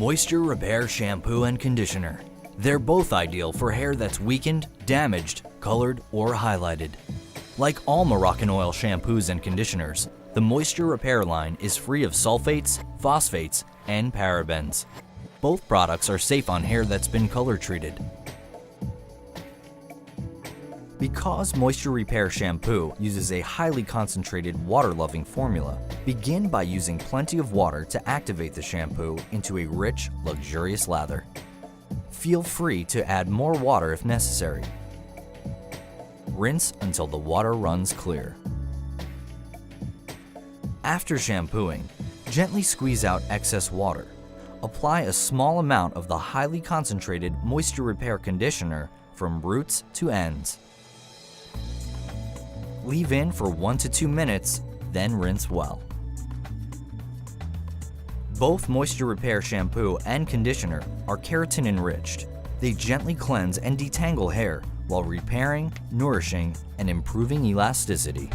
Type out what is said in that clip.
Moisture Repair Shampoo and Conditioner. They're both ideal for hair that's weakened, damaged, colored, or highlighted. Like all Moroccanoil shampoos and conditioners, the Moisture Repair line is free of sulfates, phosphates, and parabens. Both products are safe on hair that's been color treated. Because Moisture Repair Shampoo uses a highly concentrated water-loving formula, begin by using plenty of water to activate the shampoo into a rich, luxurious lather. Feel free to add more water if necessary. Rinse until the water runs clear. After shampooing, gently squeeze out excess water. Apply a small amount of the highly concentrated Moisture Repair Conditioner from roots to ends. Leave in for 1 to 2 minutes, then rinse well. Both Moisture Repair Shampoo and Conditioner are keratin enriched. They gently cleanse and detangle hair while repairing, nourishing, and improving elasticity.